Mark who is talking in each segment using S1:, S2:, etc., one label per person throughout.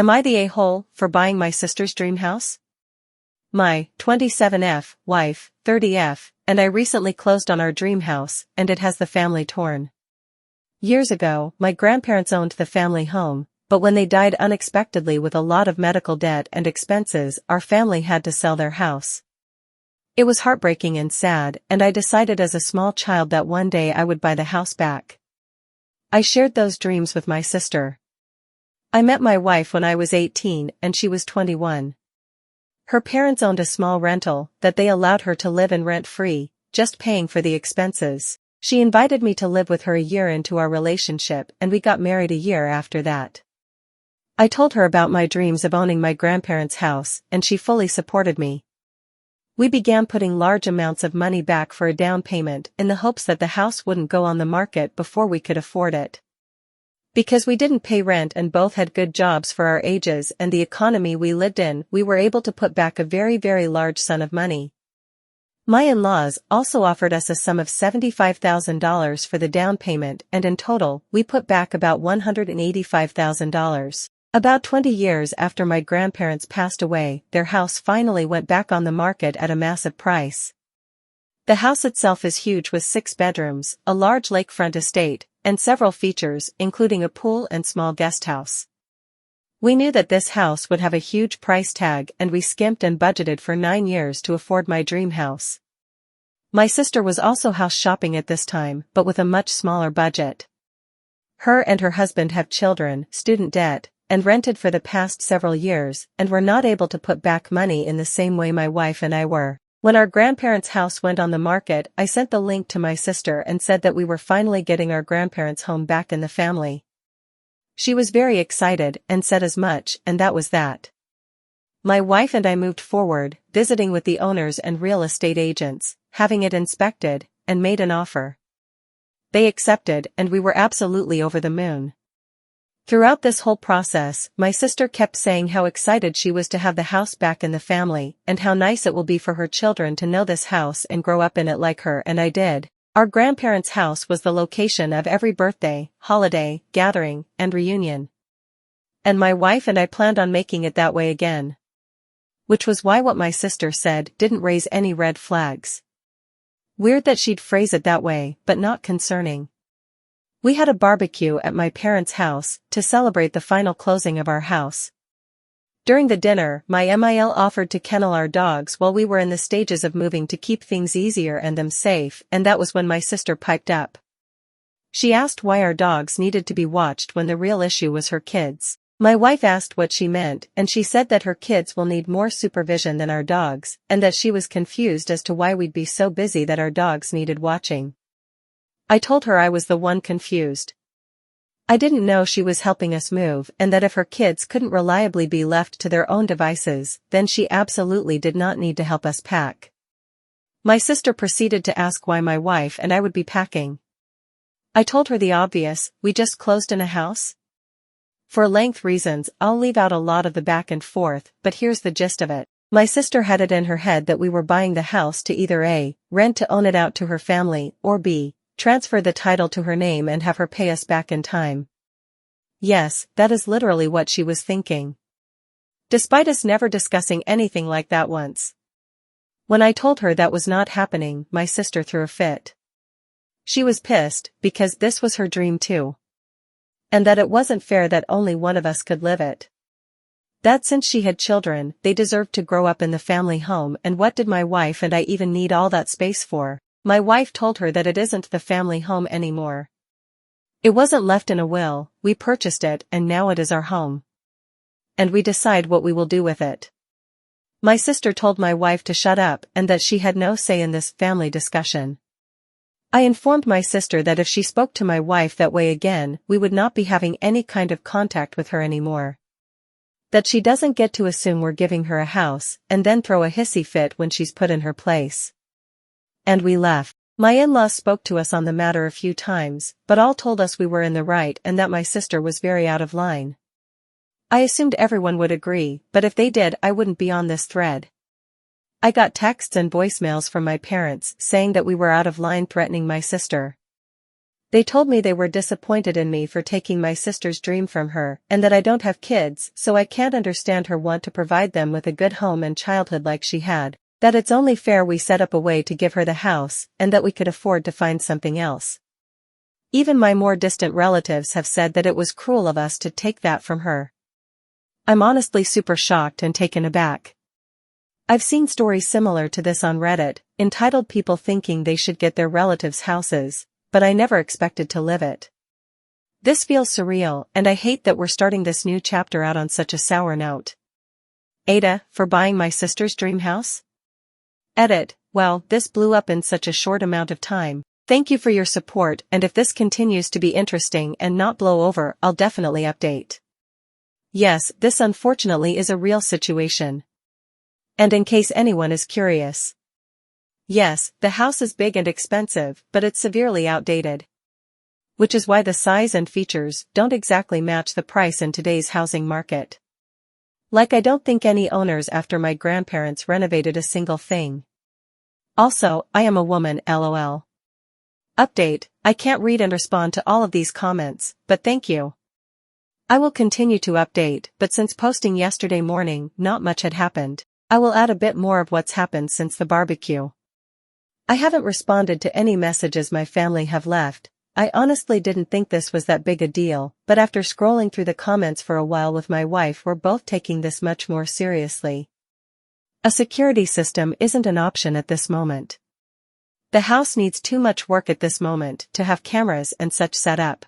S1: Am I the a-hole for buying my sister's dream house? My 27F wife, 30F, and I recently closed on our dream house, and it has the family torn. Years ago, my grandparents owned the family home, but when they died unexpectedly with a lot of medical debt and expenses, our family had to sell their house. It was heartbreaking and sad, and I decided as a small child that one day I would buy the house back. I shared those dreams with my sister. I met my wife when I was 18 and she was 21. Her parents owned a small rental that they allowed her to live in rent-free, just paying for the expenses. She invited me to live with her a year into our relationship and we got married a year after that. I told her about my dreams of owning my grandparents' house and she fully supported me. We began putting large amounts of money back for a down payment in the hopes that the house wouldn't go on the market before we could afford it. Because we didn't pay rent and both had good jobs for our ages and the economy we lived in, we were able to put back a very, very large sum of money. My in-laws also offered us a sum of $75,000 for the down payment and in total, we put back about $185,000. About 20 years after my grandparents passed away, their house finally went back on the market at a massive price. The house itself is huge with 6 bedrooms, a large lakefront estate, and several features, including a pool and small guesthouse. We knew that this house would have a huge price tag and we skimped and budgeted for 9 years to afford my dream house. My sister was also house shopping at this time, but with a much smaller budget. Her and her husband have children, student debt, and rented for the past several years, and were not able to put back money in the same way my wife and I were. When our grandparents' house went on the market, I sent the link to my sister and said that we were finally getting our grandparents' home back in the family. She was very excited and said as much, and that was that. My wife and I moved forward, visiting with the owners and real estate agents, having it inspected, and made an offer. They accepted and we were absolutely over the moon. Throughout this whole process, my sister kept saying how excited she was to have the house back in the family and how nice it will be for her children to know this house and grow up in it like her, and I did. Our grandparents' house was the location of every birthday, holiday, gathering, and reunion. And my wife and I planned on making it that way again. Which was why what my sister said didn't raise any red flags. Weird that she'd phrase it that way, but not concerning. We had a barbecue at my parents' house to celebrate the final closing of our house. During the dinner, my MIL offered to kennel our dogs while we were in the stages of moving to keep things easier and them safe, and that was when my sister piped up. She asked why our dogs needed to be watched when the real issue was her kids. My wife asked what she meant, and she said that her kids will need more supervision than our dogs, and that she was confused as to why we'd be so busy that our dogs needed watching. I told her I was the one confused. I didn't know she was helping us move and that if her kids couldn't reliably be left to their own devices, then she absolutely did not need to help us pack. My sister proceeded to ask why my wife and I would be packing. I told her the obvious, we just closed in a house. For length reasons, I'll leave out a lot of the back and forth, but here's the gist of it. My sister had it in her head that we were buying the house to either A, rent to own it out to her family, or B, transfer the title to her name and have her pay us back in time. Yes, that is literally what she was thinking. Despite us never discussing anything like that once. When I told her that was not happening, my sister threw a fit. She was pissed, because this was her dream too. And that it wasn't fair that only one of us could live it. That since she had children, they deserved to grow up in the family home, and what did my wife and I even need all that space for? My wife told her that it isn't the family home anymore. It wasn't left in a will, we purchased it and now it is our home. And we decide what we will do with it. My sister told my wife to shut up and that she had no say in this family discussion. I informed my sister that if she spoke to my wife that way again, we would not be having any kind of contact with her anymore. That she doesn't get to assume we're giving her a house and then throw a hissy fit when she's put in her place. And we left. My in-laws spoke to us on the matter a few times, but all told us we were in the right and that my sister was very out of line. I assumed everyone would agree, but if they did, I wouldn't be on this thread. I got texts and voicemails from my parents saying that we were out of line, threatening my sister. They told me they were disappointed in me for taking my sister's dream from her and that I don't have kids, so I can't understand her want to provide them with a good home and childhood like she had, that it's only fair we set up a way to give her the house and that we could afford to find something else. Even my more distant relatives have said that it was cruel of us to take that from her. I'm honestly super shocked and taken aback. I've seen stories similar to this on Reddit, entitled people thinking they should get their relatives' houses, but I never expected to live it. This feels surreal, and I hate that we're starting this new chapter out on such a sour note. AITAH, for buying my sister's dream house? Edit, well, this blew up in such a short amount of time. Thank you for your support, and if this continues to be interesting and not blow over, I'll definitely update. Yes, this unfortunately is a real situation. And in case anyone is curious. Yes, the house is big and expensive, but it's severely outdated. Which is why the size and features don't exactly match the price in today's housing market. Like I don't think any owners after my grandparents renovated a single thing. Also, I am a woman, lol. Update, I can't read and respond to all of these comments, but thank you. I will continue to update, but since posting yesterday morning, not much had happened. I will add a bit more of what's happened since the barbecue. I haven't responded to any messages my family have left. I honestly didn't think this was that big a deal, but after scrolling through the comments for a while with my wife, we're both taking this much more seriously. A security system isn't an option at this moment. The house needs too much work at this moment to have cameras and such set up.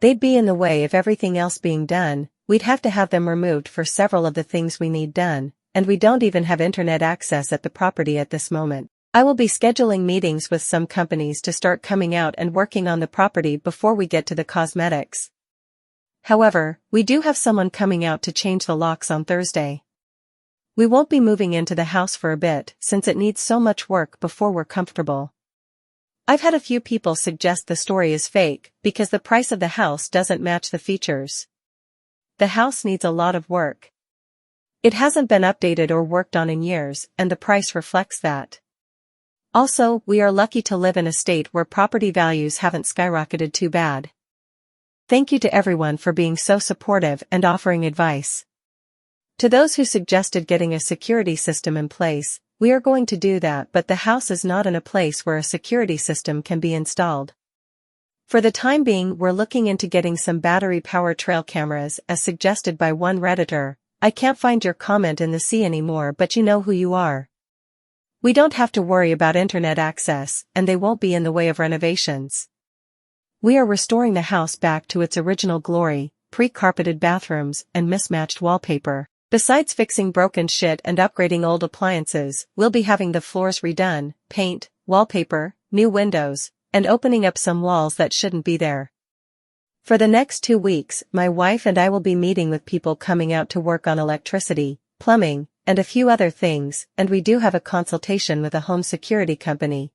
S1: They'd be in the way of everything else being done. We'd have to have them removed for several of the things we need done, and we don't even have internet access at the property at this moment. I will be scheduling meetings with some companies to start coming out and working on the property before we get to the cosmetics. However, we do have someone coming out to change the locks on Thursday. We won't be moving into the house for a bit since it needs so much work before we're comfortable. I've had a few people suggest the story is fake because the price of the house doesn't match the features. The house needs a lot of work. It hasn't been updated or worked on in years, and the price reflects that. Also, we are lucky to live in a state where property values haven't skyrocketed too bad. Thank you to everyone for being so supportive and offering advice. To those who suggested getting a security system in place, we are going to do that, but the house is not in a place where a security system can be installed. For the time being, we're looking into getting some battery power trail cameras as suggested by one Redditor. I can't find your comment in the sea anymore, but you know who you are. We don't have to worry about internet access, and they won't be in the way of renovations. We are restoring the house back to its original glory, pre-carpeted bathrooms and mismatched wallpaper. Besides fixing broken shit and upgrading old appliances, we'll be having the floors redone, paint, wallpaper, new windows, and opening up some walls that shouldn't be there. For the next 2 weeks, my wife and I will be meeting with people coming out to work on electricity, plumbing, and a few other things, and we do have a consultation with a home security company.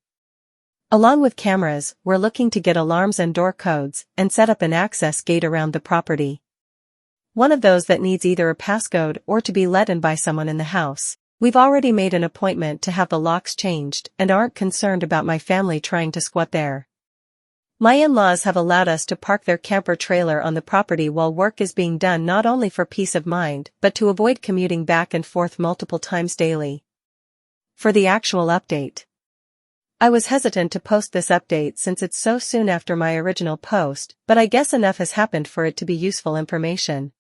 S1: Along with cameras, we're looking to get alarms and door codes, and set up an access gate around the property. One of those that needs either a passcode or to be let in by someone in the house. We've already made an appointment to have the locks changed and aren't concerned about my family trying to squat there. My in-laws have allowed us to park their camper trailer on the property while work is being done, not only for peace of mind, but to avoid commuting back and forth multiple times daily. For the actual update. I was hesitant to post this update since it's so soon after my original post, but I guess enough has happened for it to be useful information.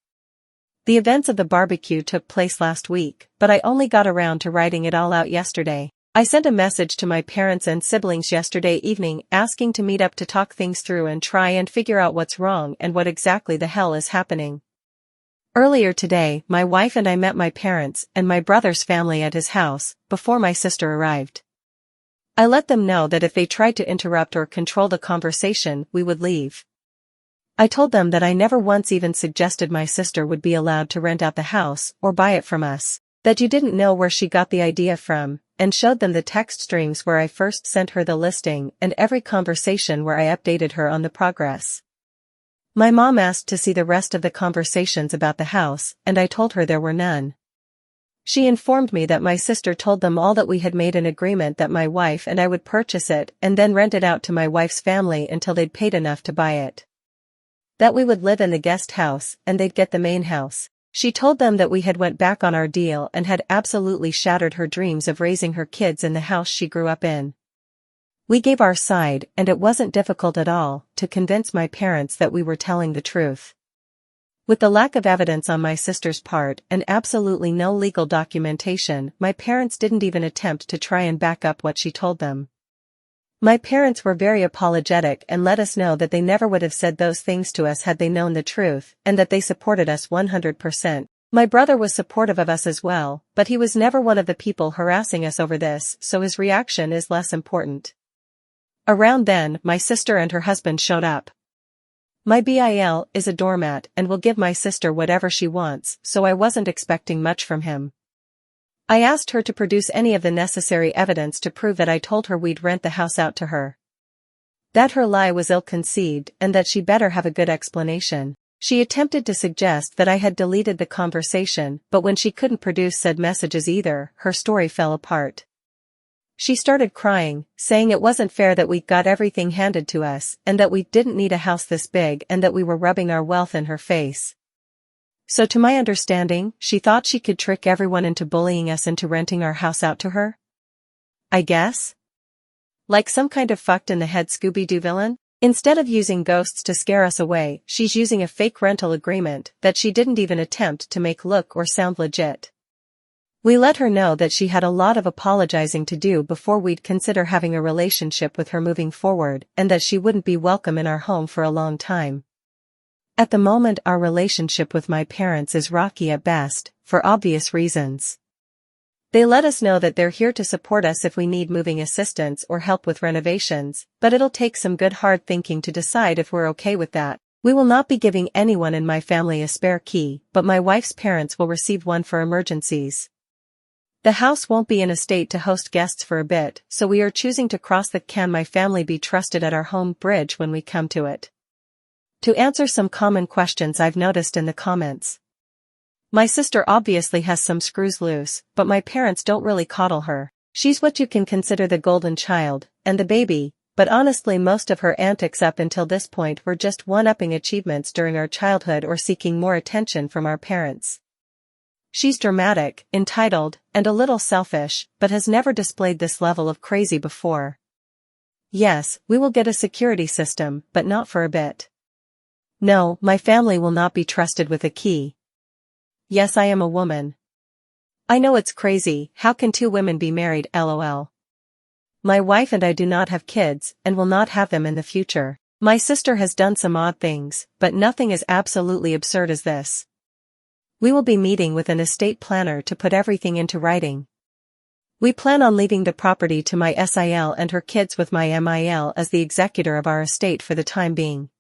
S1: The events of the barbecue took place last week, but I only got around to writing it all out yesterday. I sent a message to my parents and siblings yesterday evening asking to meet up to talk things through and try and figure out what's wrong and what exactly the hell is happening. Earlier today, my wife and I met my parents and my brother's family at his house, before my sister arrived. I let them know that if they tried to interrupt or control the conversation, we would leave. I told them that I never once even suggested my sister would be allowed to rent out the house or buy it from us, that you didn't know where she got the idea from, and showed them the text streams where I first sent her the listing and every conversation where I updated her on the progress. My mom asked to see the rest of the conversations about the house, and I told her there were none. She informed me that my sister told them all that we had made an agreement that my wife and I would purchase it and then rent it out to my wife's family until they'd paid enough to buy it. That we would live in the guest house and they'd get the main house. She told them that we had went back on our deal and had absolutely shattered her dreams of raising her kids in the house she grew up in. We gave our side, and it wasn't difficult at all to convince my parents that we were telling the truth. With the lack of evidence on my sister's part and absolutely no legal documentation, my parents didn't even attempt to try and back up what she told them. My parents were very apologetic and let us know that they never would have said those things to us had they known the truth, and that they supported us 100%. My brother was supportive of us as well, but he was never one of the people harassing us over this, so his reaction is less important. Around then, my sister and her husband showed up. My BIL is a doormat and will give my sister whatever she wants, so I wasn't expecting much from him. I asked her to produce any of the necessary evidence to prove that I told her we'd rent the house out to her. That her lie was ill-conceived and that she better have a good explanation. She attempted to suggest that I had deleted the conversation, but when she couldn't produce said messages either, her story fell apart. She started crying, saying it wasn't fair that we got everything handed to us and that we didn't need a house this big and that we were rubbing our wealth in her face. So to my understanding, she thought she could trick everyone into bullying us into renting our house out to her? I guess? Like some kind of fucked-in-the-head Scooby-Doo villain? Instead of using ghosts to scare us away, she's using a fake rental agreement that she didn't even attempt to make look or sound legit. We let her know that she had a lot of apologizing to do before we'd consider having a relationship with her moving forward, and that she wouldn't be welcome in our home for a long time. At the moment, our relationship with my parents is rocky at best, for obvious reasons. They let us know that they're here to support us if we need moving assistance or help with renovations, but it'll take some good hard thinking to decide if we're okay with that. We will not be giving anyone in my family a spare key, but my wife's parents will receive one for emergencies. The house won't be in a state to host guests for a bit, so we are choosing to cross the "can my family be trusted at our home" bridge when we come to it. To answer some common questions I've noticed in the comments. My sister obviously has some screws loose, but my parents don't really coddle her. She's what you can consider the golden child, and the baby, but honestly most of her antics up until this point were just one-upping achievements during our childhood or seeking more attention from our parents. She's dramatic, entitled, and a little selfish, but has never displayed this level of crazy before. Yes, we will get a security system, but not for a bit. No, my family will not be trusted with a key. Yes, I am a woman. I know it's crazy, how can two women be married, lol. My wife and I do not have kids, and will not have them in the future. My sister has done some odd things, but nothing as absolutely absurd as this. We will be meeting with an estate planner to put everything into writing. We plan on leaving the property to my SIL and her kids with my MIL as the executor of our estate for the time being.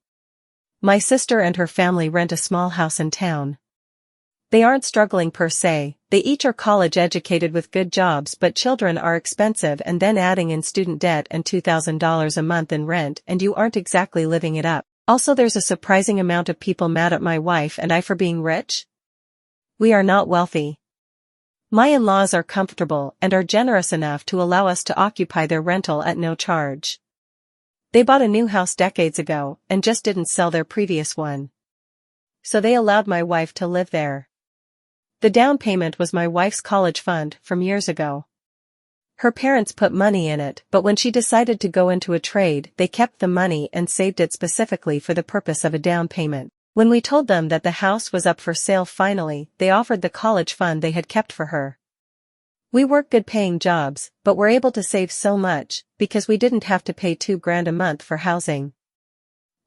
S1: My sister and her family rent a small house in town. They aren't struggling per se, they each are college educated with good jobs, but children are expensive, and then adding in student debt and $2,000 a month in rent, and you aren't exactly living it up. Also, there's a surprising amount of people mad at my wife and I for being rich. We are not wealthy. My in-laws are comfortable and are generous enough to allow us to occupy their rental at no charge. They bought a new house decades ago and just didn't sell their previous one. So they allowed my wife to live there. The down payment was my wife's college fund from years ago. Her parents put money in it, but when she decided to go into a trade, they kept the money and saved it specifically for the purpose of a down payment. When we told them that the house was up for sale finally, they offered the college fund they had kept for her. We work good paying jobs, but were able to save so much, because we didn't have to pay $2,000 a month for housing.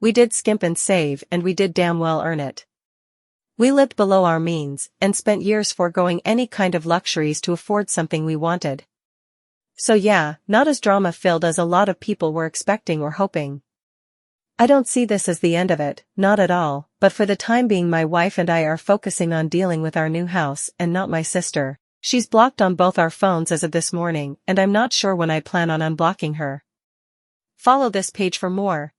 S1: We did skimp and save, and we did damn well earn it. We lived below our means, and spent years foregoing any kind of luxuries to afford something we wanted. So yeah, not as drama-filled as a lot of people were expecting or hoping. I don't see this as the end of it, not at all, but for the time being my wife and I are focusing on dealing with our new house and not my sister. She's blocked on both our phones as of this morning, and I'm not sure when I plan on unblocking her. Follow this page for more.